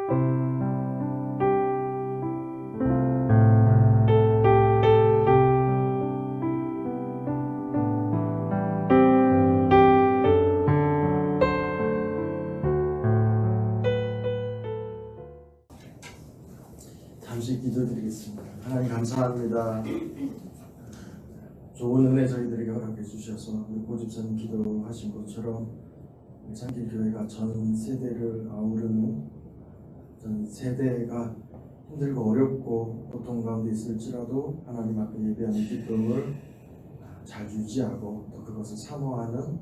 잠시 기도드리겠습니다. 하나님 감사합니다. 좋은 은혜 저희들에게 허락해 주셔서 우리 고집사님 기도하신 것처럼 창길교회가 전 세대를 아우르는, 전 세대가 힘들고 어렵고 고통 가운데 있을지라도 하나님 앞에 예배하는 기쁨을 잘 유지하고 또 그것을 사모하는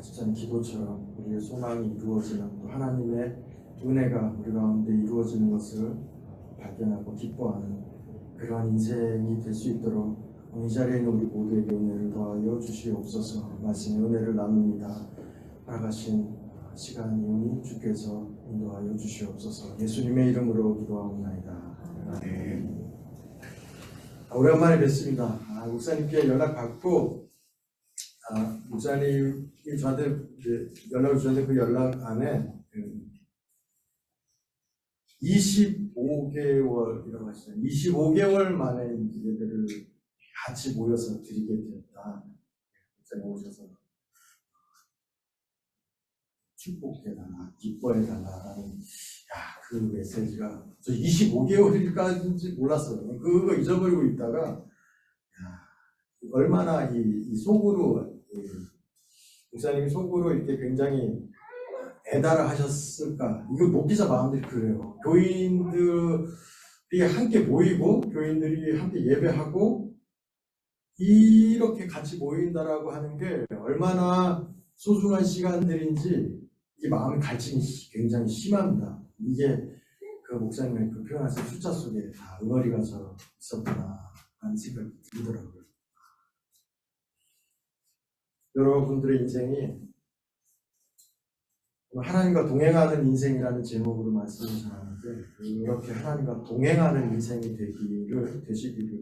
집사님 기도처럼 우리의 소망이 이루어지는, 또 하나님의 은혜가 우리 가운데 이루어지는 것을 발견하고 기뻐하는 그러한 인생이 될 수 있도록 이 자리에 있는 우리 모두에게 은혜를 더하여 주시옵소서. 말씀의 은혜를 나눕니다. 나가신 시간이오니 주께서 인도하여 주시옵소서. 예수님의 이름으로 기도하옵나이다. 네. 오랜만에 뵙습니다. 목사님께 연락받고 목사님이 저한테 연락을 주셨는데 그 연락 안에 25개월이라고 하시잖아요. 25개월 만에 예배를 같이 모여서 드리게 되었다. 목사님 오셔서 축복해달라, 기뻐해달라라는 그 메시지가 저 25개월까지인지 몰랐어요. 그거 잊어버리고 있다가 얼마나 이 속으로 목사님이 속으로 이렇게 굉장히 애달아 하셨을까. 이거 목기자 마음들이 그래요. 교인들이 함께 모이고 교인들이 함께 예배하고 이렇게 같이 모인다라고 하는 게 얼마나 소중한 시간들인지 이 마음의 갈증이 굉장히 심합니다. 이게 그 목사님의 그 표현하신 숫자 속에 다 응어리가 저 있었구나 하는 생각이 들더라고요. 여러분들의 인생이 하나님과 동행하는 인생이라는 제목으로 말씀을 전하는데, 그렇게 하나님과 동행하는 인생이 되시기를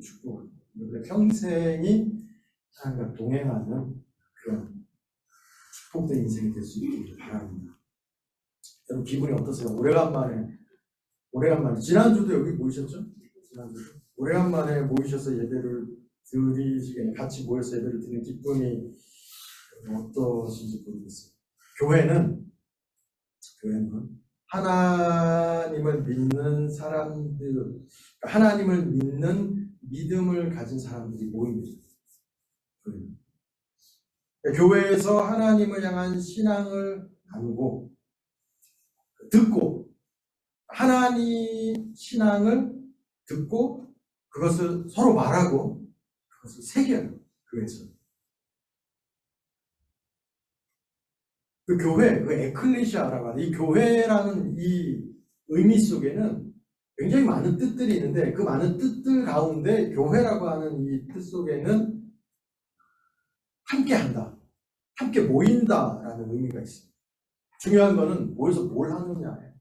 축복합니다. 평생이 하나님과 동행하는 그런 축복된 인생이 될 수 있기를 바랍니다. 여러분 기분이 어떠세요? 오래간만에 지난주도 여기 모이셨죠? 지난주도 오래간만에 모이셔서 예배를 드리시게, 같이 모여서 예배를 드리는 기쁨이 어떠신지 모르겠어요. 교회는 하나님을 믿는 사람들, 하나님을 믿는 믿음을 가진 사람들이 모입니다. 교회에서 하나님을 향한 신앙을 나누고 듣고, 하나님 신앙을 듣고 그것을 서로 말하고 그것을 새겨요. 교회에서 그 교회, 그 에클레시아라고 하는 이 교회라는 이 의미 속에는 굉장히 많은 뜻들이 있는데, 그 많은 뜻들 가운데 교회라고 하는 이 뜻 속에는 함께 한다, 함께 모인다라는 의미가 있습니다. 중요한 거는 모여서 뭘 하느냐예요.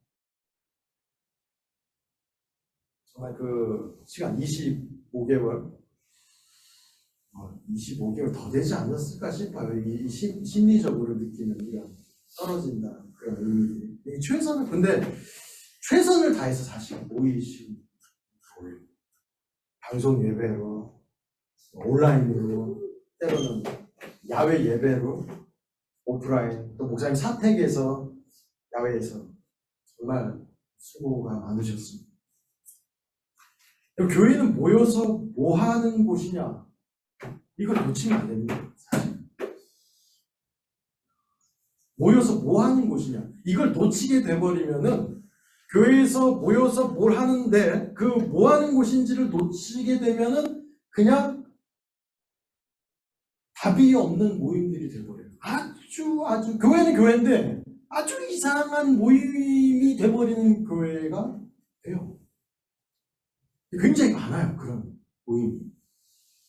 정말 그 시간 25개월 더 되지 않았을까 싶어요. 이 심리적으로 느끼는 이런 떨어진다 그런 의미들이. 최선을 다해서 사실 모이신 거예요. 방송 예배로, 온라인으로, 때로는 야외 예배로, 오프라인, 또 목사님 사택에서, 야외에서 정말 수고가 많으셨습니다. 교회는 모여서 뭐 하는 곳이냐? 이걸 놓치면 안 됩니다. 사실. 모여서 뭐 하는 곳이냐? 이걸 놓치게 돼버리면은 교회에서 모여서 뭘 하는데 그 뭐 하는 곳인지를 놓치게 되면은 그냥 답이 없는 모임들이 돼버려요. 아주 교회는 교회인데 아주 이상한 모임이 돼버리는 교회가 돼요. 굉장히 많아요. 그런 모임이.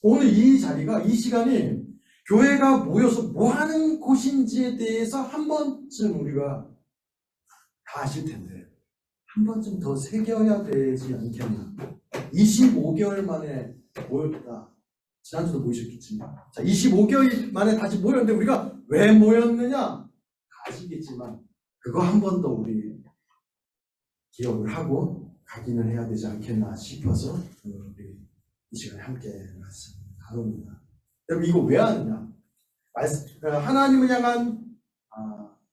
오늘 이 자리가, 이 시간이 교회가 모여서 뭐 하는 곳인지에 대해서 한 번쯤 우리가 다 아실 텐데 한 번쯤 더 새겨야 되지 않겠나. 25개월 만에 모였다. 지난주도 모이셨겠지만, 자, 25개월 만에 다시 모였는데 우리가 왜 모였느냐 아시겠지만 그거 한 번 더 우리 기억을 하고 가기는 해야 되지 않겠나 싶어서 우리 이 시간에 함께 말씀 나눕니다. 여러분 이거 왜 하느냐? 하나님을 향한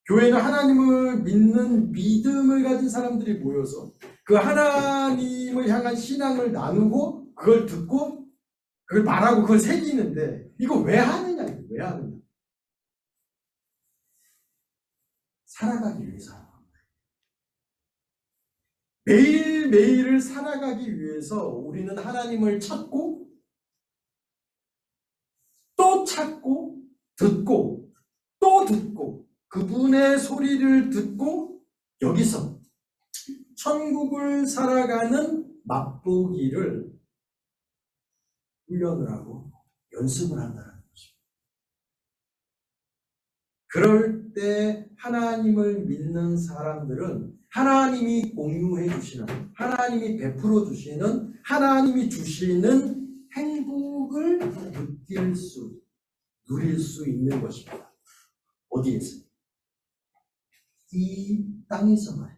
교회는 하나님을 믿는 믿음을 가진 사람들이 모여서 그 하나님을 향한 신앙을 나누고 그걸 듣고 그걸 말하고 그걸 새기는데 이거 왜 하느냐? 이거 왜 하느냐? 살아가기 위해서 하는 겁니다. 매일매일을 살아가기 위해서 우리는 하나님을 찾고 또 찾고 듣고 또 듣고 그분의 소리를 듣고 여기서 천국을 살아가는 맛보기를 훈련을 하고 연습을 한다는 것입니다. 그럴 때 하나님을 믿는 사람들은 하나님이 공유해 주시는, 하나님이 베풀어 주시는, 하나님이 주시는 행복을 누릴 수 있는 것입니다. 어디에서? 이 땅에서만.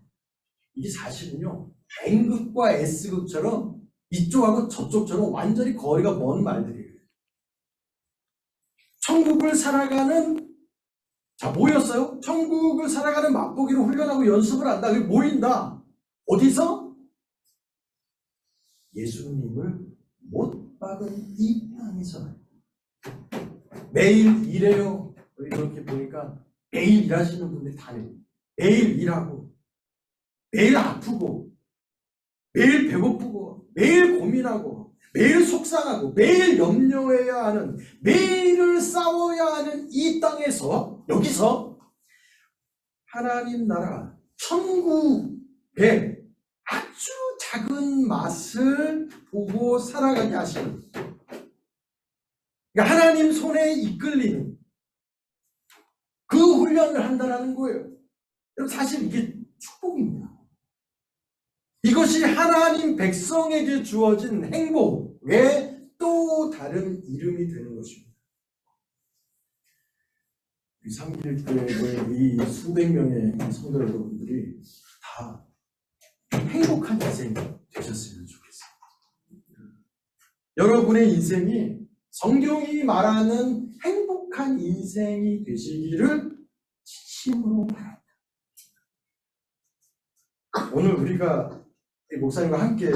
이게 사실은요, N극과 S극처럼 이쪽하고 저쪽처럼 완전히 거리가 먼 말들이에요. 천국을 살아가는, 자, 모였어요? 천국을 살아가는 맛보기로 훈련하고 연습을 한다. 그게 모인다. 어디서? 예수님을 못 박은 이 땅에서만. 매일 일해요. 이렇게 보니까 매일 일하시는 분들이 다네요. 매일 일하고, 매일 아프고, 매일 배고프고, 매일 고민하고, 매일 속상하고, 매일 염려해야 하는, 매일을 싸워야 하는 이 땅에서, 여기서 하나님 나라, 천국의 아주 작은 맛을 보고 살아가게 하시는, 그러니까 하나님 손에 이끌리는 그 훈련을 한다는 거예요. 여러분 사실 이게 축복입니다. 이것이 하나님 백성에게 주어진 행복의 또 다른 이름이 되는 것입니다. 이 삼길교회의 이 수백 명의 성도 여러분들이 다 행복한 인생이 되셨으면 좋겠습니다. 여러분의 인생이 성경이 말하는 행복한 인생이 되시기를 진심으로 바랍니다. 오늘 우리가 목사님과 함께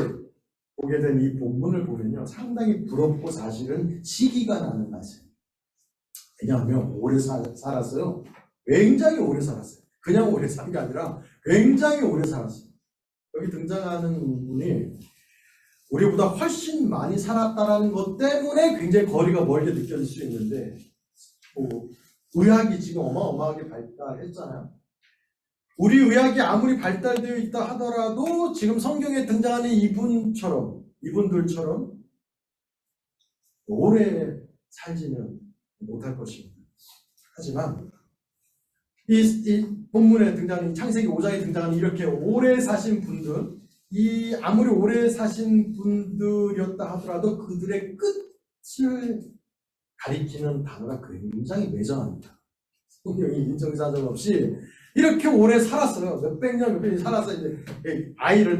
보게 된 이 본문을 보면요, 상당히 부럽고 사실은 시기가 나는 말씀입니다. 왜냐하면 오래 살았어요. 굉장히 오래 살았어요. 그냥 오래 산 게 아니라 굉장히 오래 살았어요. 여기 등장하는 분이 우리보다 훨씬 많이 살았다는 것 때문에 굉장히 거리가 멀게 느껴질 수 있는데, 의학이 지금 어마어마하게 발달했잖아요. 우리 의학이 아무리 발달되어 있다 하더라도 지금 성경에 등장하는 이분들처럼 오래 살지는 못할 것입니다. 하지만 이 본문에 등장하는, 창세기 5장에 등장하는 이렇게 오래 사신 분들, 아무리 오래 사신 분들이었다 하더라도 그들의 끝을 가리키는 단어가 굉장히 매정합니다. 성경이 인정사정 없이 이렇게 오래 살았어요. 몇백 년 살아서 이제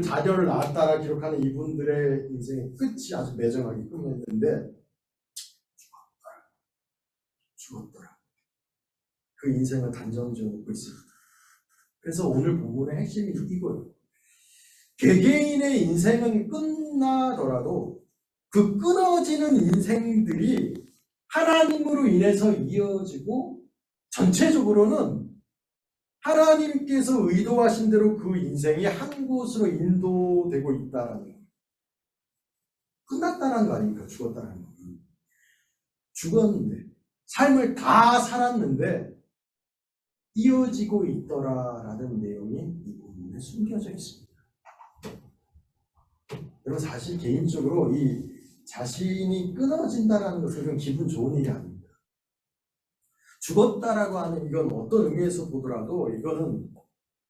자녀를 낳았다라 기록하는 이분들의 인생의 끝이 아주 매정하게 끝냈는데 죽었더라. 그 인생을 단정 지어놓고 있습니다. 그래서 오늘 본문의 핵심이 이거예요. 개개인의 인생은 끝나더라도 그 끊어지는 인생들이 하나님으로 인해서 이어지고 전체적으로는 하나님께서 의도하신 대로 그 인생이 한 곳으로 인도되고 있다는 거예요. 끝났다는 거 아닙니까? 죽었다는 거. 죽었는데, 삶을 다 살았는데 이어지고 있더라라는 내용이 이 부분에 숨겨져 있습니다. 여러분 사실 개인적으로 이 자신이 끊어진다는 것은 좀 기분 좋은 일이 아닙니다. 죽었다라고 하는 이건 어떤 의미에서 보더라도 이거는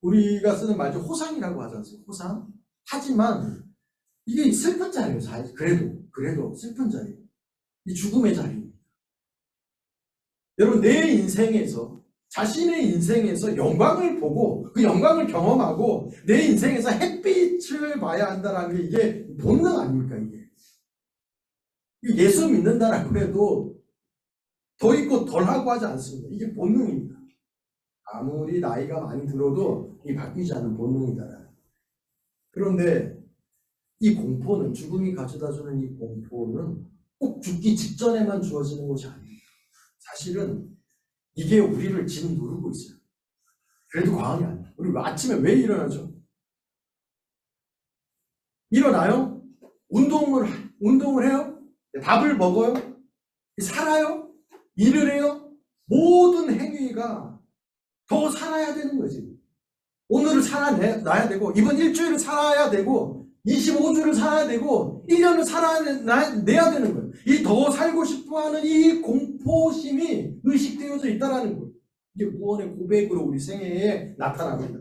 우리가 쓰는 말죠. 호상이라고 하지 않습니까? 호상. 하지만 이게 슬픈 자리예요. 그래도 슬픈 자리. 이 죽음의 자리입니다. 여러분 내 인생에서 자신의 인생에서 영광을 보고 그 영광을 경험하고 내 인생에서 햇빛을 봐야 한다는 게 이게 본능 아닙니까? 이게 예수 믿는다라고 해도 더 있고 덜 하고 하지 않습니다. 이게 본능입니다. 아무리 나이가 많이 들어도 이 바뀌지 않는 본능이다. 그런데 이 공포는, 죽음이 가져다주는 이 공포는 꼭 죽기 직전에만 주어지는 것이 아닙니다. 사실은 이게 우리를 짓누르고 있어요. 그래도 과언이 아니에요. 우리 아침에 왜 일어나죠? 일어나요? 운동을 해요? 밥을 먹어요? 살아요? 일을 해요? 모든 행위가 더 살아야 되는 거지. 오늘을 살아내야 되고, 이번 일주일을 살아야 되고, 25주를 살아야 되고, 1년을 살아내야 되는 거예요. 이 더 살고 싶어하는 이 공포심이 의식되어져 있다는 거예요. 이게 구원의 고백으로 우리 생애에 나타납니다.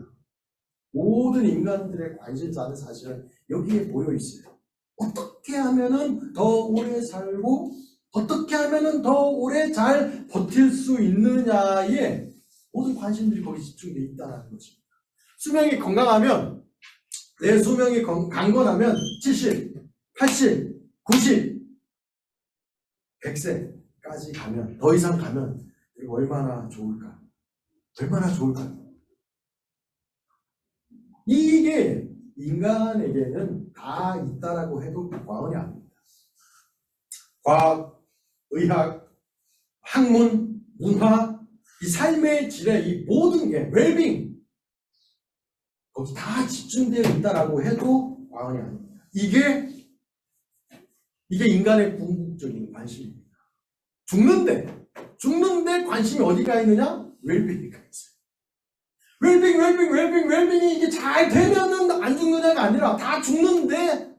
모든 인간들의 관심사는 사실은 여기에 모여 있어요. 어떻게 하면은 더 오래 살고, 어떻게 하면은 더 오래 잘 버틸 수 있느냐에 모든 관심들이 거기 집중되어 있다는 것입니다. 수명이 건강하면, 내 수명이 강건하면 70, 80, 90, 100세까지 가면, 더 이상 가면 얼마나 좋을까? 얼마나 좋을까요? 이게 인간에게는 다 있다라고 해도 과언이 아닙니다. 과학, 의학, 학문, 문화, 이 삶의 질의 이 모든 게 웰빙, 거기 다 집중되어 있다라고 해도 과언이 아닙니다. 이게 인간의 궁극적인 관심입니다. 죽는데 관심이 어디가 있느냐? 웰빙이가 있어요. 웰빙이 이게 잘 되면은 안 죽느냐가 아니라 다 죽는데,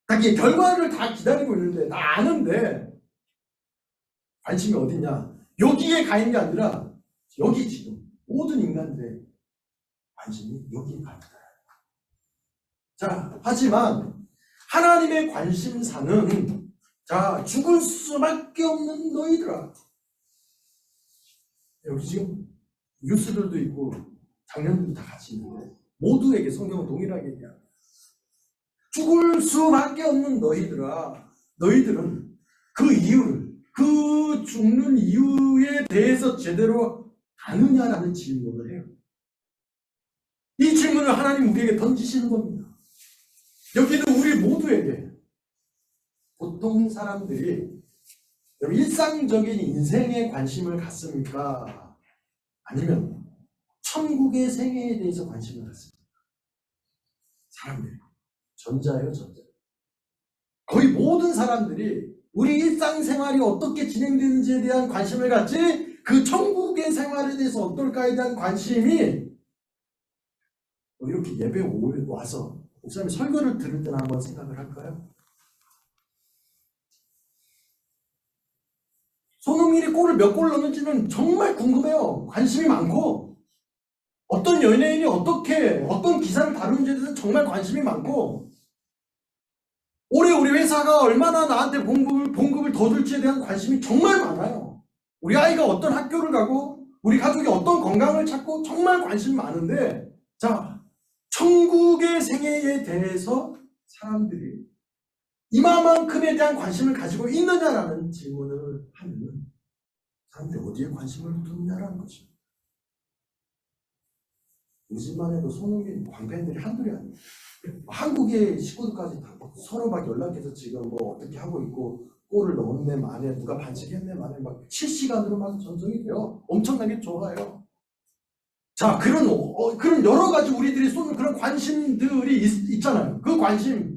자기 결과를 다 기다리고 있는데, 다 아는데, 관심이 어디냐? 여기에 가 있는 게 아니라, 여기 지금, 모든 인간들의 관심이 여기에 가 있다. 자, 하지만, 하나님의 관심사는, 자, 죽을 수밖에 없는 너희들아. 여기 지금, 뉴스들도 있고 장면들도 다 같이 있는데 모두에게 성경은 동일하게 얘기합니다. 죽을 수밖에 없는 너희들아, 너희들은 그 이유를, 그 죽는 이유에 대해서 제대로 아느냐라는 질문을 해요. 이 질문을 하나님 우리에게 던지시는 겁니다. 여기는 우리 모두에게, 보통 사람들이 일상적인 인생에 관심을 갖습니까? 아니면 천국의 생애에 대해서 관심을 갖습니다. 사람들이 전자예요, 전자. 거의 모든 사람들이 우리 일상생활이 어떻게 진행되는지에 대한 관심을 갖지, 그 천국의 생활에 대해서 어떨까에 대한 관심이, 이렇게 예배에 와서 목사님 설교를 들을 때는 한번 생각을 할까요? 손흥민이 골을 몇 골 넣는지는 정말 궁금해요. 관심이 많고, 어떤 연예인이 어떤 기사를 다루는지에 대해서 정말 관심이 많고, 올해 우리 회사가 얼마나 나한테 봉급을 더 줄지에 대한 관심이 정말 많아요. 우리 아이가 어떤 학교를 가고, 우리 가족이 어떤 건강을 찾고 정말 관심이 많은데, 자, 천국의 생애에 대해서 사람들이 이마만큼에 대한 관심을 가지고 있느냐라는 질문을 하면 사람들이 어디에 관심을 두느냐라는 것입니다. 요즘만 해도 손흥민 광팬들이 한둘이 아니에요. 한국의 식구들까지 다 서로 막 연락해서 지금 뭐 어떻게 하고 있고, 골을 넣었네 만에 누가 반칙했네 만에 막 실시간으로 막 전송이 돼요. 엄청나게 좋아요. 자, 그런 여러 가지 우리들이 쏘는 그런 관심들이 있잖아요. 그 관심,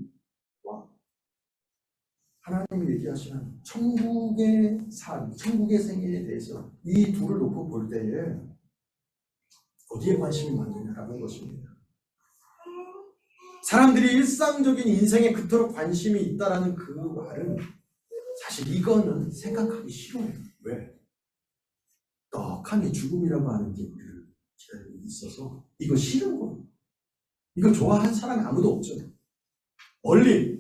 하나님이 얘기하시는 천국의 삶, 천국의 생애에 대해서 이 둘을 놓고 볼 때에 어디에 관심이 많느냐라는 것입니다. 사람들이 일상적인 인생에 그토록 관심이 있다라는 그 말은 사실 이거는 생각하기 싫어요. 왜? 떡하니 죽음이라고 하는 게 우리를 기다리고 있어서 이거 싫은 거예요. 이거 좋아하는 사람이 아무도 없죠. 멀리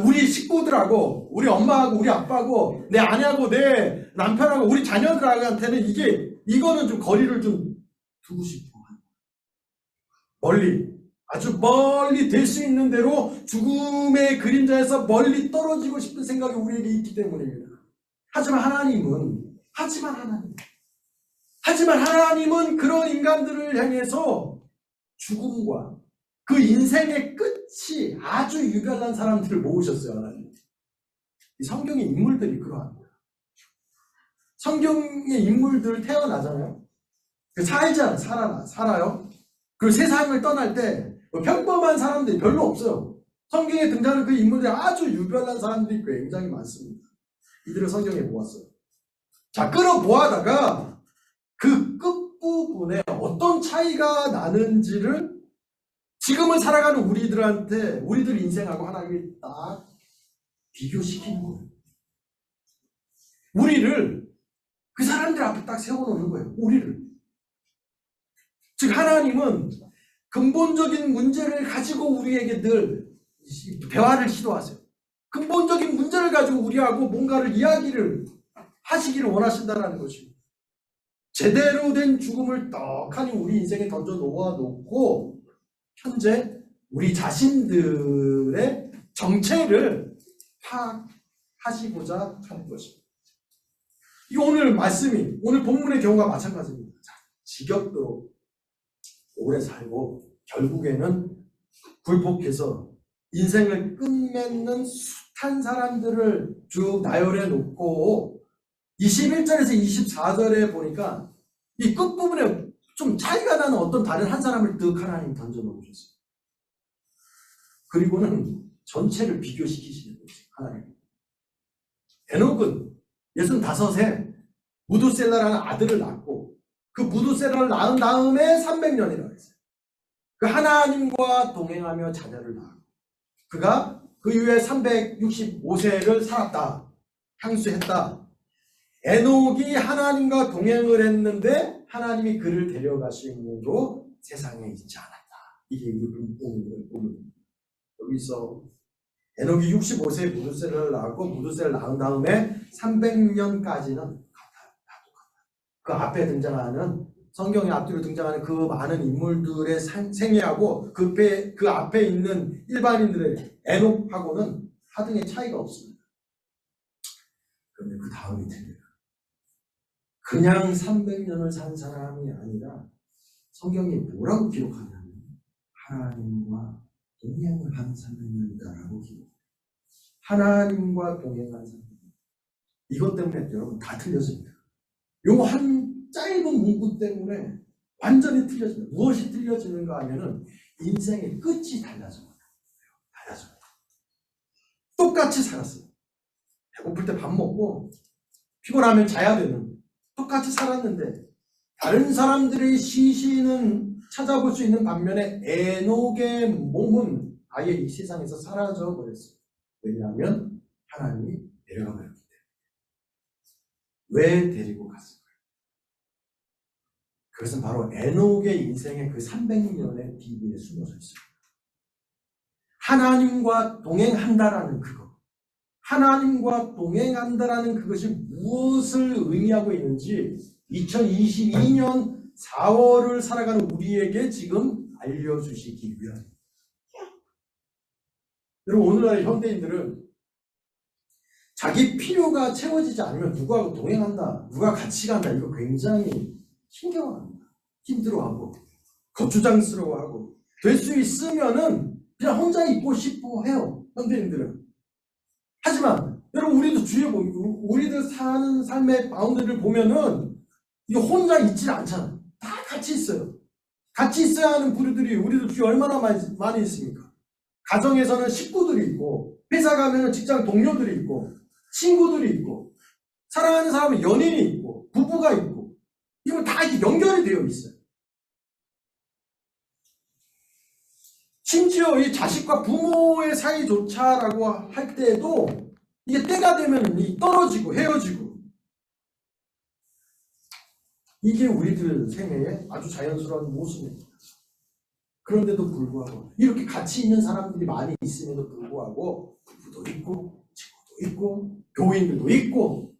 우리 식구들하고, 우리 엄마하고, 우리 아빠하고, 내 아내하고, 내 남편하고, 우리 자녀들한테는 이게 이거는 좀 거리를 좀 두고 싶어. 멀리, 아주 멀리 될 수 있는 대로 죽음의 그림자에서 멀리 떨어지고 싶은 생각이 우리에게 있기 때문입니다. 하지만 하나님은 그런 인간들을 향해서 죽음과 그 인생의 끝이 아주 유별난 사람들을 모으셨어요. 하나님. 이 성경의 인물들이 그러합니다. 성경의 인물들 태어나잖아요. 살아요. 그리고 세상을 떠날 때 평범한 사람들이 별로 없어요. 성경에 등장하는 그 인물들이 아주 유별난 사람들이 굉장히 많습니다. 이들을 성경에 모았어요. 자, 끌어보아다가 그 끝부분에 어떤 차이가 나는지를 지금을 살아가는 우리들 인생하고 하나님이 딱 비교시키는 거예요. 우리를 그 사람들 앞에 딱 세워놓는 거예요. 우리를. 즉 하나님은 근본적인 문제를 가지고 우리에게 늘 대화를 시도하세요. 근본적인 문제를 가지고 우리하고 뭔가를 이야기를 하시기를 원하신다는 것입니다. 제대로 된 죽음을 떡하니 우리 인생에 던져 놓아놓고 현재 우리 자신들의 정체를 파악하시고자 하는 것입니다. 이 오늘 말씀이 오늘 본문의 경우가 마찬가지입니다. 지겹도록 오래 살고 결국에는 굴복해서 인생을 끝맺는 숱한 사람들을 쭉 나열해 놓고 21절에서 24절에 보니까 이 끝부분에 좀 차이가 나는 어떤 다른 한 사람을 뜩 하나님 던져 놓으셨어요. 그리고는 전체를 비교시키시는 거죠. 하나님. 에녹은 65세 무두셀라라는 아들을 낳고 그 무두셀라를 낳은 다음에 300년이라고 했어요. 그 하나님과 동행하며 자녀를 낳았고 그가 그 이후에 365세를 살았다. 향수했다. 에녹이 하나님과 동행을 했는데 하나님이 그를 데려가심으로 세상에 있지 않았다. 이게 본문입니다. 여기서 에녹이 65세에 무두셀라를 낳았고 무두셀라를 낳은 다음에 300년까지는 같아요. 그 앞에 등장하는 성경의 앞뒤로 등장하는 그 많은 인물들의 생애하고 그 앞에 있는 일반인들의 에녹하고는 하등의 차이가 없습니다. 그런데 그 다음이 틀려요. 그냥 300년을 산 사람이 아니라 성경이 뭐라고 기록하냐면 하나님과 동행을 한 300년이다라고 기록해요. 하나님과 동행한 300년. 이것 때문에 여러분 다 틀려집니다. 요 한 짧은 문구 때문에 완전히 틀려집니다. 무엇이 틀려지는가 하면은 인생의 끝이 달라져요. 똑같이 살았어요. 배고플 때 밥 먹고 피곤하면 자야 되는 똑같이 살았는데 다른 사람들의 시신은 찾아볼 수 있는 반면에 에녹의 몸은 아예 이 세상에서 사라져 버렸어요. 왜냐하면 하나님이 내려가 버렸기 때문에. 왜 데리고 갔을까요? 그것은 바로 에녹의 인생의 그 300년의 비밀에 숨어져 있습니다. 하나님과 동행한다라는 그것, 하나님과 동행한다라는 그것이 무엇을 의미하고 있는지 2022년 4월을 살아가는 우리에게 지금 알려주시기 위함입니다. 여러분 오늘날 현대인들은 자기 필요가 채워지지 않으면 누구하고 동행한다, 누가 같이 간다 이거 굉장히 신경합니다. 힘들어하고 거추장스러워하고 될 수 있으면은 그냥 혼자 있고 싶어 해요. 현대인들은. 하지만 여러분 우리도 주위에 보면 우리들 사는 삶의 바운드를 보면은 이거 혼자 있질 않잖아요. 다 같이 있어요. 같이 있어야 하는 부류들이 우리도 주위에 얼마나 많이 있습니까? 가정에서는 식구들이 있고 회사 가면은 직장 동료들이 있고 친구들이 있고 사랑하는 사람은 연인이 있고 부부가 있고 이거 다 이렇게 연결이 되어 있어요. 심지어 이 자식과 부모의 사이조차라고 할 때에도 이게 때가 되면 떨어지고 헤어지고 이게 우리들 생애의 아주 자연스러운 모습입니다. 그런데도 불구하고 이렇게 같이 있는 사람들이 많이 있음에도 불구하고 부부도 있고 친구도 있고 교인들도 있고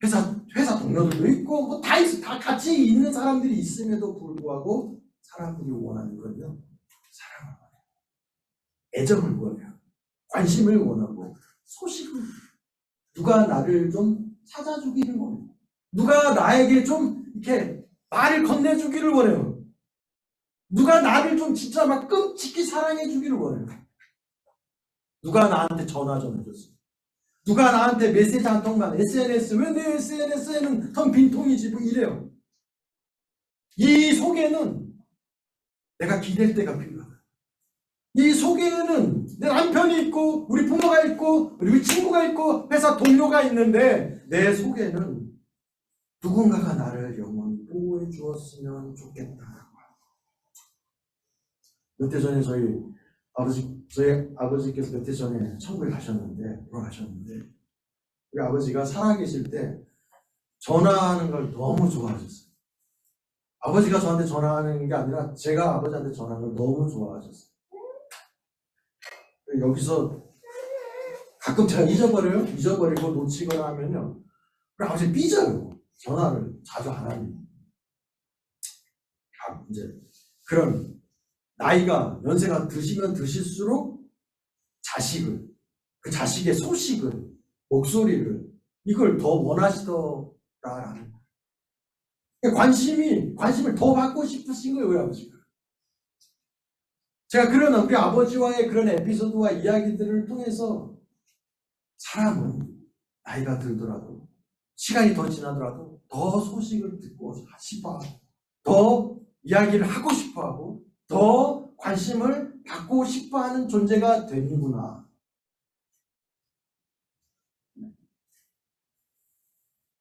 회사 동료들도 있고 뭐 다 있어. 다 같이 있는 사람들이 있음에도 불구하고 사람들이 원하는 건요. 사랑을 원해요. 애정을 원해요. 관심을 원하고 소식을 누가 나를 좀 찾아주기를 원해요. 누가 나에게 좀 이렇게 말을 건네주기를 원해요. 누가 나를 좀 진짜 막 끔찍히 사랑해주기를 원해요. 누가 나한테 전화 좀 해줬어요. 누가 나한테 메시지 한 통만 SNS 왜 내 SNS에는 텅 빈 통이지 뭐 이래요. 이 속에는 내가 기댈 때가 필요하다. 이 속에는 내 남편이 있고 우리 부모가 있고 우리 친구가 있고 회사 동료가 있는데 내 속에는 누군가가 나를 영원히 보호해 주었으면 좋겠다. 몇 해 전에 저희 아버지께서 몇 해 전에 천국에 가셨는데 돌아가셨는데 우리 아버지가 살아계실 때 전화하는 걸 너무 좋아하셨어요. 아버지가 저한테 전화하는 게 아니라 제가 아버지한테 전화하는 걸 너무 좋아하셨어요. 여기서 가끔 제가 잊어버리고 놓치거나 하면요 우리 아버지 삐져요. 전화를 자주 안 합니다. 이제 그런 나이가 연세가 드시면 드실수록 그 자식의 소식을 목소리를 이걸 더 원하시더라라는 관심을 더 받고 싶으신 거예요, 우리 아버지가. 제가 우리 아버지와의 그런 에피소드와 이야기들을 통해서 사람은 나이가 들더라도 시간이 더 지나더라도 더 소식을 듣고 싶어하고 더 이야기를 하고 싶어하고 더 관심을 받고 싶어하는 존재가 되는구나.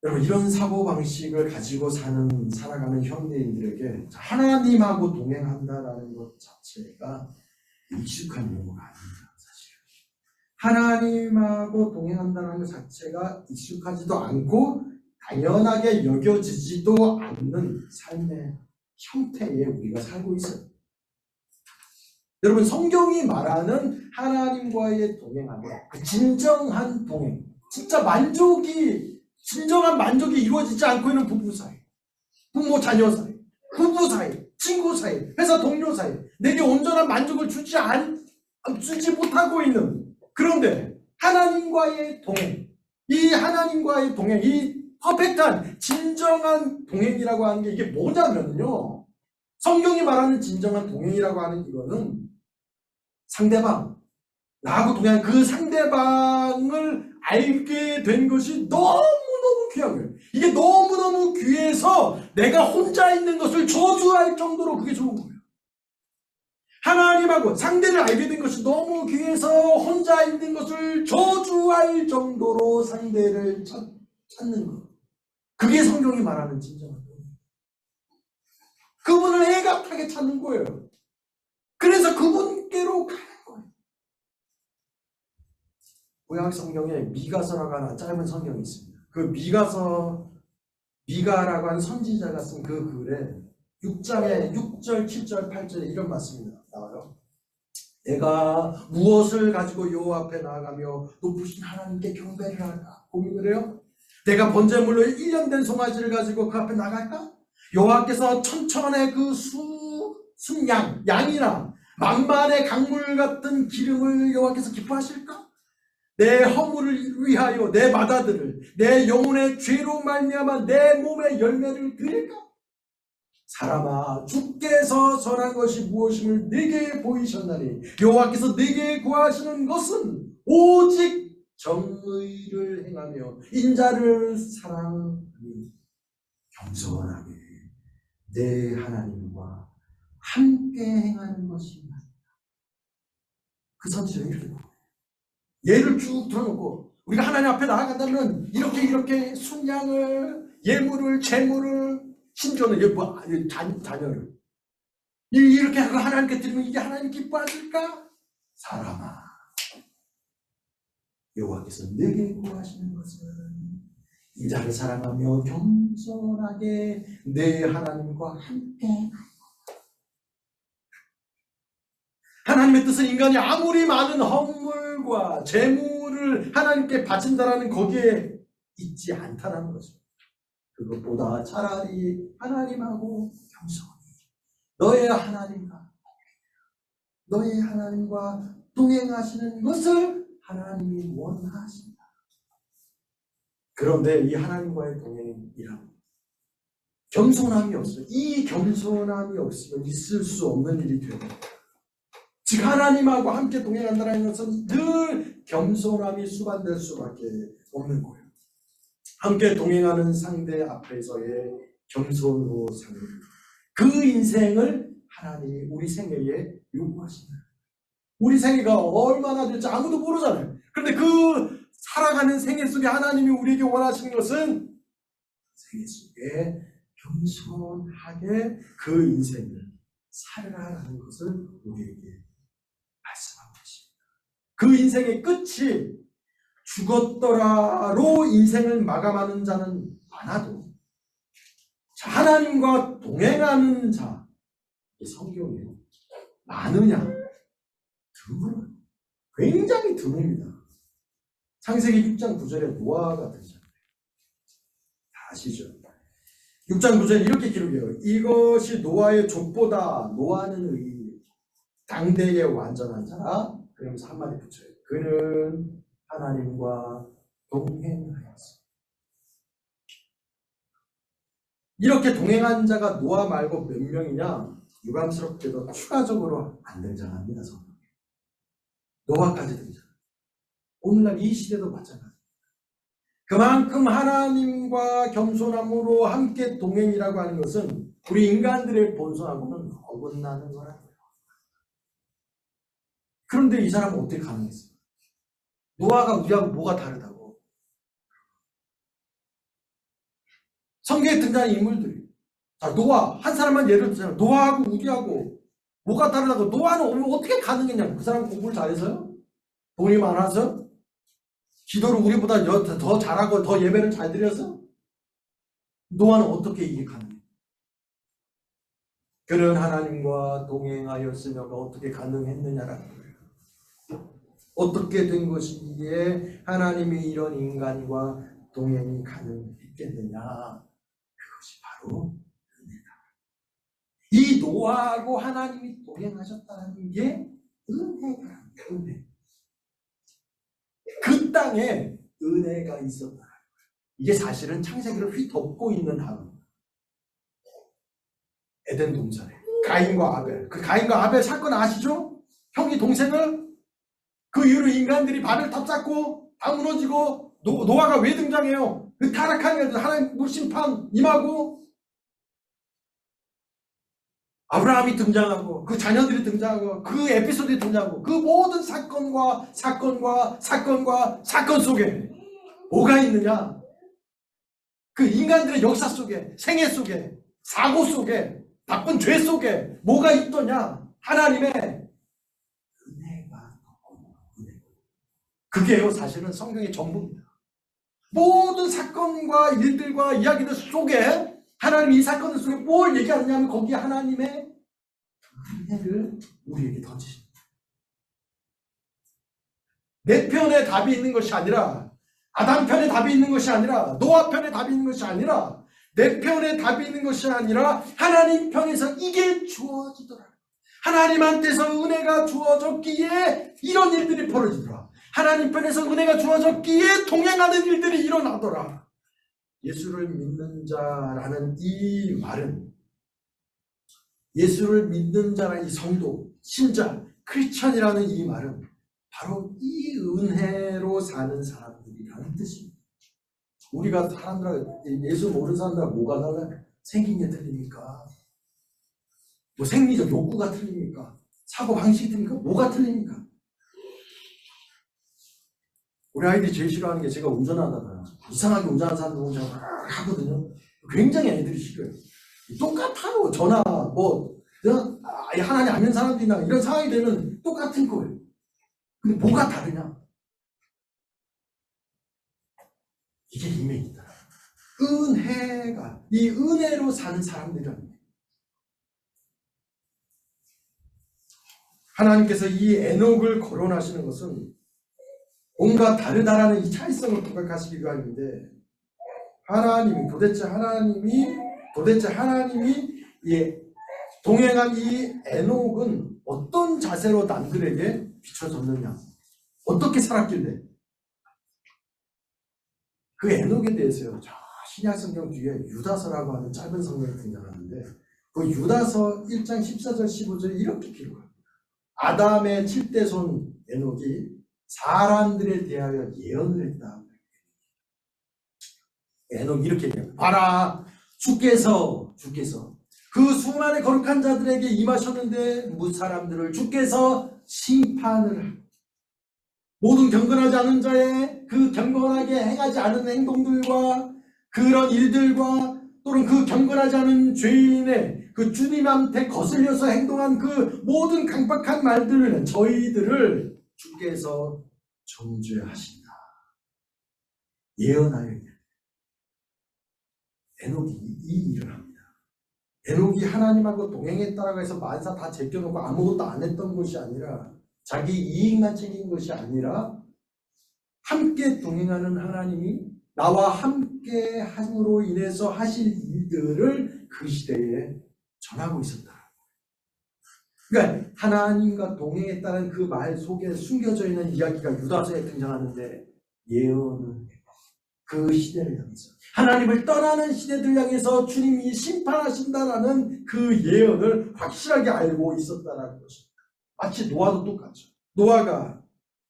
여러분 이런 사고방식을 가지고 살아가는 현대인들에게 하나님하고 동행한다라는 것 자체가 익숙한 용어가 아닙니다. 사실 하나님하고 동행한다는 것 자체가 익숙하지도 않고 당연하게 여겨지지도 않는 삶의 형태에 우리가 살고 있어요. 여러분 성경이 말하는 하나님과의 동행하는 그 진정한 동행, 진정한 만족이 이루어지지 않고 있는 부부 사이, 부모 자녀 사이, 부부 사이, 친구 사이, 회사 동료 사이 내게 온전한 만족을 주지 못하고 있는 그런데 하나님과의 동행, 이 퍼펙트한 진정한 동행이라고 하는 게 이게 뭐냐면요 성경이 말하는 진정한 동행이라고 하는 이거는 나하고 동행한 그 상대방을 알게 된 것이 너무너무 귀한 거예요. 이게 너무너무 귀해서 내가 혼자 있는 것을 저주할 정도로 그게 좋은 거예요. 하나님하고 상대를 알게 된 것이 너무 귀해서 혼자 있는 것을 저주할 정도로 상대를 찾는 것. 그게 성경이 말하는 진정한 동행. 그분을 애가타게 찾는 거예요. 그래서 그분께로 가는 거예요. 구약 성경에 미가서라고 하는 짧은 성경이 있습니다. 그 미가라고 하는 선지자가 쓴 그 글에 6장에 6절, 7절, 8절에 이런 말씀이 나와요. 내가 무엇을 가지고 여호와 앞에 나아가며 높으신 하나님께 경배를 할까 고민을 해요. 내가 번제물로 1년 된 송아지를 가지고 그 앞에 나갈까? 여호와께서 천천의 그 양이나 만만의 강물 같은 기름을 여호와께서 기뻐하실까? 내 허물을 위하여 내 마다들을 내 영혼의 죄로 말미암아 내 몸의 열매를 드릴까? 사람아 주께서 선한 것이 무엇임을 네게 보이셨나니 여호와께서 네게 구하시는 것은 오직 정의를 행하며 인자를 사랑하며 겸손하게 내 하나님과 함께 행하는 것입니다. 그 선지자가 이렇게 보여요. 예를 쭉 들어놓고 우리가 하나님 앞에 나아간다면 이렇게 순양을, 예물을, 재물을, 심지어는 자녀를 이렇게 하고 하나님께 드리면 이게 하나님 기뻐하실까? 사람아 여호와께서 내게 구하시는 것은 인자를 사랑하며 겸손하게 내 하나님과 함께 하나님의 뜻은 인간이 아무리 많은 허물과 재물을 하나님께 바친다라는 거기에 있지 않다는 거죠. 그것보다 차라리 하나님하고 겸손히 너의 하나님과 동행하시는 것을 하나님이 원하신다. 그런데 이 하나님과의 동행이란 겸손함이 없어요. 이 겸손함이 없으면 있을 수 없는 일이 되는 거예요. 즉 하나님하고 함께 동행한다는 것은 늘 겸손함이 수반될 수밖에 없는 거예요. 함께 동행하는 상대 앞에서의 겸손으로 사는 그 인생을 하나님이 우리 생애에 요구하신다. 우리 생애가 얼마나 될지 아무도 모르잖아요. 그런데 그 살아가는 생애 속에 하나님이 우리에게 원하시는 것은 생애 속에 겸손하게 그 인생을 살아라는 것을 우리에게 말씀하고 계십니다. 그 인생의 끝이 죽었더라로 인생을 마감하는 자는 많아도 하나님과 동행하는 자, 성경에 많으냐? 드물어요. 굉장히 드뭅니다. 창세기 6장 9절에 노아가 등장해요. 다 아시죠? 6장 9절에 이렇게 기록해요. 이것이 노아의 족보다. 노아는 의 당대의 완전한 자라. 그러면서 한마디 붙여요. 그는 하나님과 동행하였어. 이렇게 동행한 자가 노아 말고 몇 명이냐? 유감스럽게도 추가적으로 안 등장합니다. 성경에. 노아까지 등장. 오늘날 이 시대도 마찬가지입니다. 그만큼 하나님과 겸손함으로 함께 동행이라고 하는 것은 우리 인간들의 본성하고는 어긋나는 거라고요. 그런데 이 사람은 어떻게 가능했어요? 노아가 우리하고 뭐가 다르다고? 성경에 등장한 인물들이, 자, 노아 한 사람만 예를 들자면 노아하고 우리하고 뭐가 다르다고? 노아는 어떻게 가능했냐고. 그 사람 공부를 잘해서요? 돈이 많아서? 기도를 우리보다 더 잘하고 더 예배를 잘 드려서? 노아는 어떻게 이게 가능해요? 그는 하나님과 동행하였으며가 어떻게 가능했느냐라는 거예요. 어떻게 된 것이기에 하나님이 이런 인간과 동행이 가능했겠느냐? 그것이 바로 은혜다. 이 노아하고 하나님이 동행하셨다는 게 은혜다. 은혜. 그 땅에 은혜가 있었다. 이게 사실은 창세기를 휘덮고 있는 단어입니다. 에덴 동산에 가인과 아벨, 그 가인과 아벨 사건 아시죠? 형이 동생을, 그 이후로 인간들이 바벨탑 쌓고 다 무너지고 노아가 왜 등장해요? 그 타락한 애들 하나님 물심판 임하고 아브라함이 등장하고 그 자녀들이 등장하고 그 에피소드에 등장하고 그 모든 사건 속에 뭐가 있느냐? 그 인간들의 역사 속에, 생애 속에, 사고 속에, 나쁜 죄 속에 뭐가 있더냐? 하나님의 은혜가. 그게요 사실은 성경의 전부입니다. 모든 사건과 일들과 이야기들 속에 하나님이 이 사건들 속에 뭘 얘기하느냐면 거기에 하나님의 은혜를 우리에게 던지십니다. 내 편에 답이 있는 것이 아니라, 아담 편에 답이 있는 것이 아니라, 노아 편에 답이 있는 것이 아니라, 내 편에 답이 있는 것이 아니라 하나님 편에서 이게 주어지더라. 하나님한테서 은혜가 주어졌기에 이런 일들이 벌어지더라. 하나님 편에서 은혜가 주어졌기에 동행하는 일들이 일어나더라. 예수를 믿는 자라는 이 말은, 예수를 믿는 자라는 이 성도, 신자, 크리스천이라는 이 말은 바로 이 은혜로 사는 사람들이라는 뜻입니다. 우리가 사람들하고, 예수 모르는 사람들하고 뭐가 달라요? 생긴 게 틀리니까, 뭐 생리적 욕구가 틀립니까? 사고 방식이 틀립니까? 뭐가 틀립니까? 우리 아이들이 제일 싫어하는 게, 제가 운전하다가 이상하게 운전하는 사람들 보면 제가 하거든요. 굉장히 애들이 싫어요. 똑같아요. 저나 하나님 안 믿는 사람들이나 이런 상황이 되면 똑같은 거예요. 근데 뭐가 다르냐? 이게 이메이다. 은혜가, 이 은혜로 사는 사람들이라는 거예요. 하나님께서 이 에녹을 거론하시는 것은 뭔가 다르다라는 이 차이성을 부각하시기 위함인데, 도대체 하나님이 동행한 이 에녹은 어떤 자세로 남들에게 비춰졌느냐? 어떻게 살았길래? 그 에녹에 대해서요. 신약 성경 뒤에 유다서라고 하는 짧은 성경이 등장하는데 그 유다서 1장 14절 15절에 이렇게 기록합니다. 아담의 7대손 에녹이 사람들에 대하여 예언을 했다. 에녹이 이렇게 얘기합니다. 봐라, 주께서 그 수많은 거룩한 자들에게 임하셨는데 사람들을 주께서 심판을 하고 모든 경건하지 않은 자의 그 경건하게 행하지 않은 행동들과 그런 일들과 또는 그 경건하지 않은 죄인의 그 주님한테 거슬려서 행동한 그 모든 강박한 말들을 저희들을 주께서 정죄하신다. 예언하여 에녹이 이 일을 합니다. 에녹이 하나님하고 동행했다라고 해서 만사 다 제껴놓고 아무것도 안 했던 것이 아니라 자기 이익만 챙긴 것이 아니라 함께 동행하는 하나님이 나와 함께 함으로 인해서 하실 일들을 그 시대에 전하고 있었다. 그러니까 하나님과 동행했다는 그 말 속에 숨겨져 있는 이야기가 유다서에 등장하는데 예언은 그 시대를 향해서 하나님을 떠나는 시대들 향해서 주님이 심판하신다라는 그 예언을 확실하게 알고 있었다라는 것입니다. 마치 노아도 똑같죠. 노아가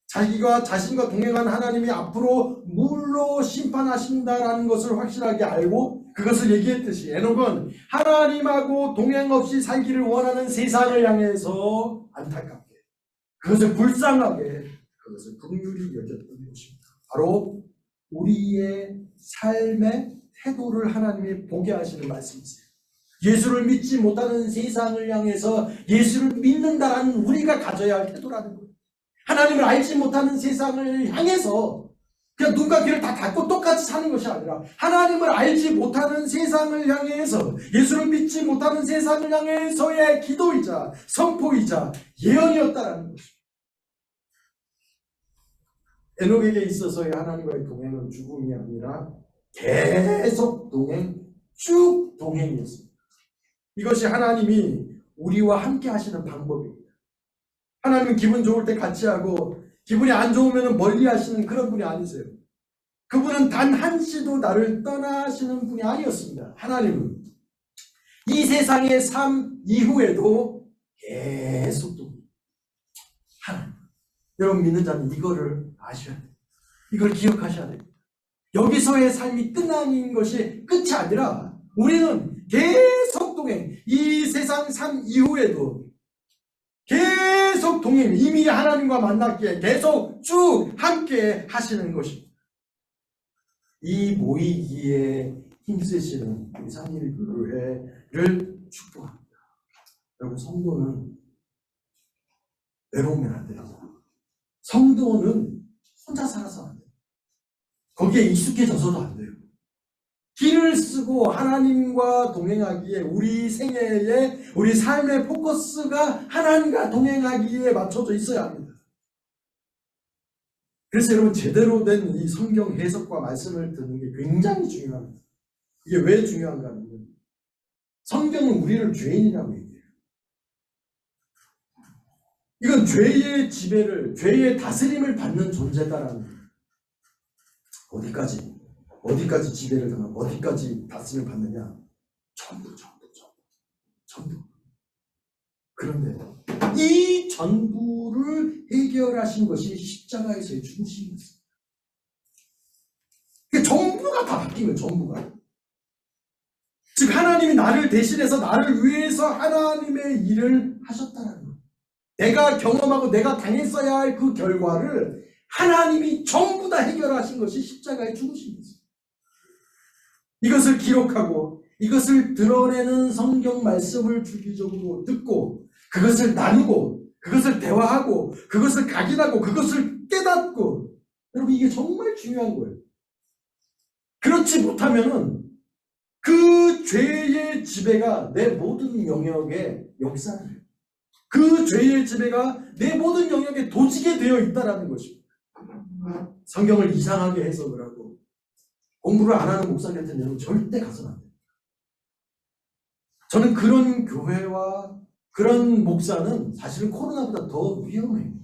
자신과 동행한 하나님이 앞으로 물로 심판하신다라는 것을 확실하게 알고 그것을 얘기했듯이 에녹은 하나님하고 동행 없이 살기를 원하는 세상을 향해서 안타깝게 그것을 불쌍하게 그것을 긍휼히 여겼던 것입니다. 바로 우리의 삶의 태도를 하나님이 보게 하시는 말씀이세요. 예수를 믿지 못하는 세상을 향해서 예수를 믿는다라는 우리가 가져야 할 태도라는 거예요. 하나님을 알지 못하는 세상을 향해서 그냥 눈과 귀를 다 닫고 똑같이 사는 것이 아니라 하나님을 알지 못하는 세상을 향해서 예수를 믿지 못하는 세상을 향해서의 기도이자 선포이자 예언이었다라는 것입니다. 에녹에게 있어서의 하나님과의 동행은 죽음이 아니라 계속 동행, 쭉 동행이었습니다. 이것이 하나님이 우리와 함께 하시는 방법입니다. 하나님은 기분 좋을 때 같이 하고 기분이 안 좋으면 멀리 하시는 그런 분이 아니세요. 그분은 단 한시도 나를 떠나시는 분이 아니었습니다. 하나님은 이 세상의 삶 이후에도 계속 동행. 하나님. 여러분 믿는 자는 이거를 아셔야 돼요. 이걸 기억하셔야 돼요. 여기서의 삶이 끝나는 것이 끝이 아니라 우리는 계속 동행, 이 세상 삶 이후에도 계속 동행, 이미 하나님과 만났기에 계속 쭉 함께 하시는 것입니다. 이 모이기에 힘쓰시는 우리 삼일교회를 축복합니다. 여러분 성도는 외로우면 안 돼요. 성도는 혼자 살아서 안 돼요. 거기에 익숙해져서도 안 돼요. 길을 쓰고 하나님과 동행하기에 우리 생애에 우리 삶의 포커스가 하나님과 동행하기에 맞춰져 있어야 합니다. 그래서 여러분 제대로 된 이 성경 해석과 말씀을 듣는 게 굉장히 중요합니다. 이게 왜 중요한가 하면 성경은 우리를 죄인이라고 얘기해요. 이건 죄의 지배를, 죄의 다스림을 받는 존재다라는 거예요. 어디까지 지배를 당하고 어디까지 다스림을 받느냐? 전부. 그런데 이 전부를 해결하신 것이 십자가에서의 중심이었습니다. 전부가 다 바뀐 거예요. 전부가. 즉 하나님이 나를 대신해서 나를 위해서 하나님의 일을 하셨다는 거예요. 내가 경험하고 내가 당했어야 할 그 결과를 하나님이 전부 다 해결하신 것이 십자가의 죽으심이었어요. 이것을 기록하고 이것을 드러내는 성경 말씀을 주기적으로 듣고 그것을 나누고 그것을 대화하고 그것을 각인하고 그것을 깨닫고 여러분 이게 정말 중요한 거예요. 그렇지 못하면은 그 죄의 지배가 내 모든 영역에 역사를 해요. 그 죄의 지배가 내 모든 영역에 도지게 되어 있다는 것입니다. 성경을 이상하게 해석을 하고 공부를 안 하는 목사 곁에는 여러분 절대 가서는 안 돼요. 저는 그런 교회와 그런 목사는 사실은 코로나보다 더 위험해요.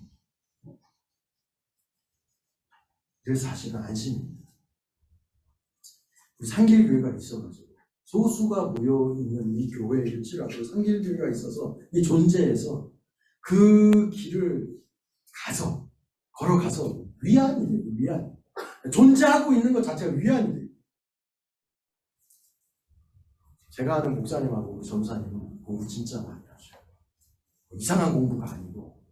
그래서 사실은 안심입니다. 우리 상길교회가 있어가지고 소수가 모여있는 이 교회일지라도 상길교회가 있어서 이 존재에서 그 길을 가서 걸어가서 위안이 돼요. 위안. 존재하고 있는 것 자체가 위안이 돼요. 제가 아는 목사님하고 우리 전사님은 공부 진짜 많이 하셔요. 이상한 공부가 아니고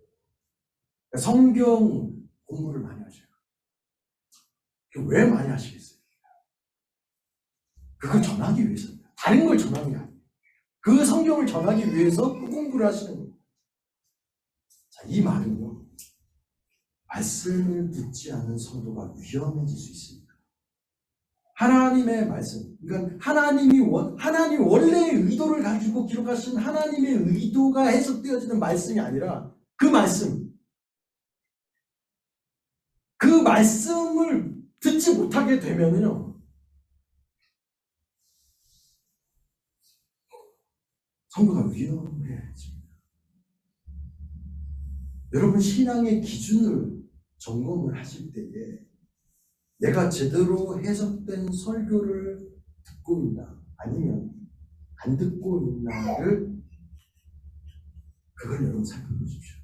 성경 공부를 많이 하셔요. 왜 많이 하시겠어요? 그걸 전하기 위해서입니다. 다른 걸 전하는 게 아니에요. 그 성경을 전하기 위해서 그 공부를 하시는 거예요. 자, 이 말은요, 말씀을 듣지 않은 성도가 위험해질 수 있습니다. 하나님의 말씀, 그러니까 하나님 원래의 의도를 가지고 기록하신 하나님의 의도가 해석되어지는 말씀이 아니라 그 말씀을 듣지 못하게 되면요, 성도가 위험해집니다. 여러분 신앙의 기준을 점검을 하실 때에 내가 제대로 해석된 설교를 듣고 있나 아니면 안 듣고 있나를 그걸 여러분 살펴보십시오.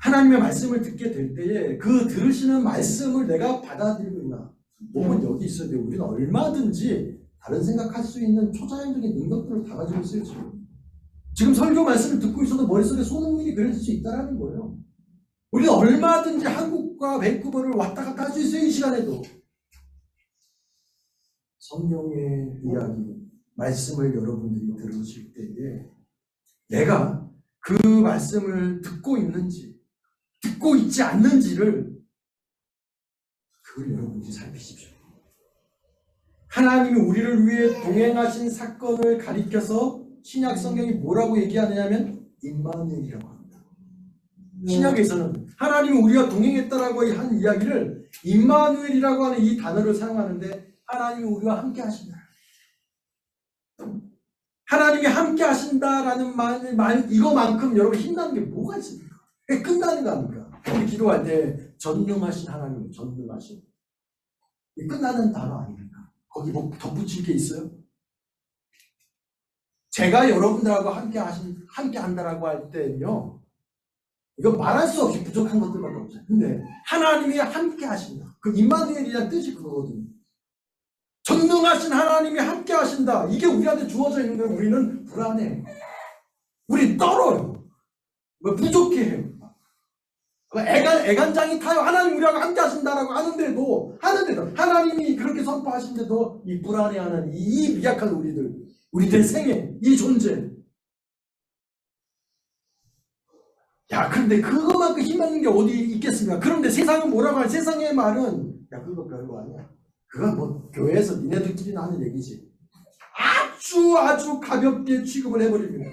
하나님의 말씀을 듣게 될 때에 그 들으시는 말씀을 내가 받아들이고 있나. 몸은 여기 있어야 돼요. 우리는 얼마든지 다른 생각할 수 있는 초자연적인 능력들을 다 가지고 있어요. 지금 설교 말씀을 듣고 있어도 머릿속에 손흥민이 그려질 수 있다는 거예요. 우리는 얼마든지 한국과 밴쿠버를 왔다 갔다 할 수 있어요. 이 시간에도. 성경의 이야기, 말씀을 여러분들이 들으실 때에 내가 그 말씀을 듣고 있는지 듣고 있지 않는지를 그걸 여러분들이 살피십시오. 하나님이 우리를 위해 동행하신 사건을 가리켜서 신약 성경이 뭐라고 얘기하느냐면 임마누엘이라고 합니다. 신약에서는 하나님이 우리와 동행했다라고 한 이야기를 임마누엘이라고 하는 이 단어를 사용하는데 하나님이 우리와 함께 하신다. 하나님이 함께 하신다라는 말 이거만큼 여러분 힘나는 게 뭐가 있습니까? 끝나는 거 아닙니까? 우리 기도할 때 전능하신 하나님, 전능하신. 끝나는 단어 아닙니까? 거기 뭐 덧붙일 게 있어요? 제가 여러분들하고 함께 한다라고 할 때는요, 이건 말할 수 없이 부족한 것들밖에 없어요. 근데 하나님이 함께 하신다. 그 임마누엘이라는 뜻이 그거거든요. 전능하신 하나님이 함께 하신다. 이게 우리한테 주어져 있는 거예요. 우리는 불안해. 우리 떨어요. 부족해요. 애간장이 타요. 하나님 우리하고 함께 하신다라고 하는데도 하나님이 그렇게 선포하신데도 이 불안해하는 이 미약한 우리들 생애, 이 존재. 야, 그런데 그거만큼 힘있는 게 어디 있겠습니까? 그런데 세상은 뭐라고 하냐? 세상의 말은 야, 그거 별거 아니야. 그건 뭐 교회에서 니네들끼리 하는 얘기지. 아주 가볍게 취급을 해버립니다.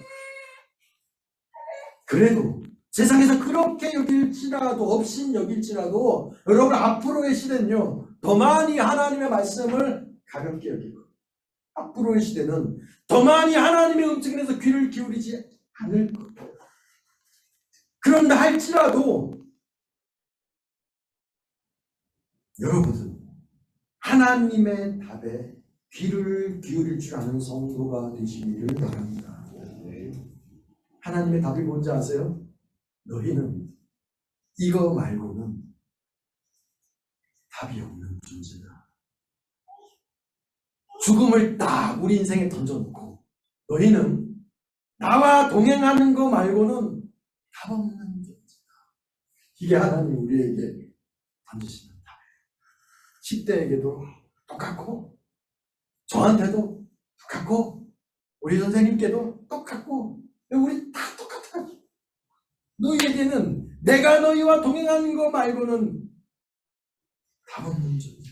그래도 세상에서 그렇게 여길지라도 없인 여길지라도 여러분 앞으로의 시대는요 더 많이 하나님의 말씀을 가볍게 여기고 앞으로의 시대는 더 많이 하나님의 음성에서 귀를 기울이지 않을 것. 그런다 할지라도 여러분은 하나님의 답에 귀를 기울일 줄 아는 성도가 되시기를 바랍니다. 하나님의 답이 뭔지 아세요? 너희는 이거 말고는 답이 없는 존재다. 죽음을 딱 우리 인생에 던져놓고 너희는 나와 동행하는 거 말고는 답 없는 존재다. 이게 하나님 우리에게 던지시는 답이에요. 10대에게도 똑같고 저한테도 똑같고 우리 선생님께도 똑같고 우리 다 똑같아. 너희에게는 내가 너희와 동행하는 거 말고는 답 없는 존재.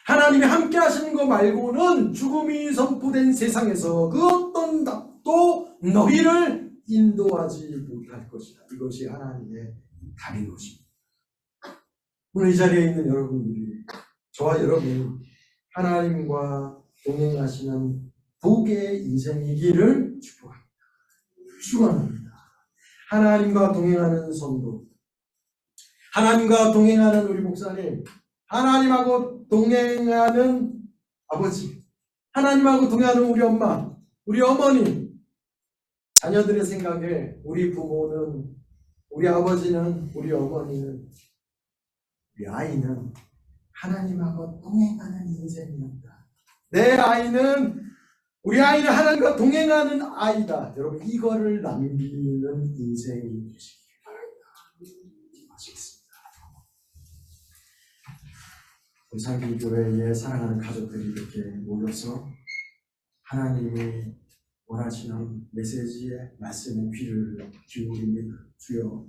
하나님이 함께 하시는 거 말고는 죽음이 선포된 세상에서 그 어떤 답도 너희를 인도하지 못할 것이다. 이것이 하나님의 답인 것입니다. 오늘 이 자리에 있는 여러분들이 저와 여러분 하나님과 동행하시는 복의 인생이기를 축원합니다. 하나님과 동행하는 성도, 하나님과 동행하는 우리 목사님, 하나님하고 동행하는 아버지, 하나님하고 동행하는 우리 엄마, 우리 어머니, 자녀들의 생각에 우리 부모는, 우리 아버지는, 우리 어머니는, 우리 아이는 하나님하고 동행하는 인생이었다. 내 아이는, 우리 아이는 하나님과 동행하는 아이다. 여러분, 이거를 남기는 인생이 되시기 바랍니다. 기도하시겠습니다. 우리 상기교회에 사랑하는 가족들이 이렇게 모여서 하나님이 원하시는 메시지에 말씀에 귀를 기울입니다. 주여,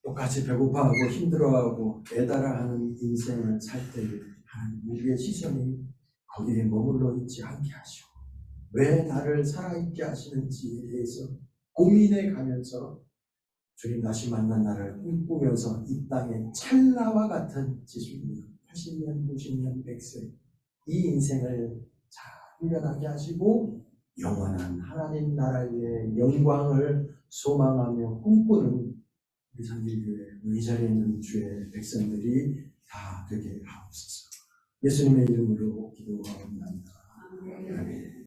똑같이 배고파하고 힘들어하고 애달아하는 인생을 살 때에 하나님 우리의 시선이 거기에 머물러 있지 않게 하시고 왜 나를 살아있게 하시는지에 대해서 고민해 가면서 주님 다시 만난 날을 꿈꾸면서 이 땅의 찰나와 같은 70년, 80년, 90년, 100세 이 인생을 잘 훈련하게 하시고 영원한 하나님 나라의 영광을 소망하며 꿈꾸는 우리 상기교회 이 자리에 있는 주의 백성들이 다 되게 하옵소서. 예수님의 이름으로 기도하옵나이다. 아멘.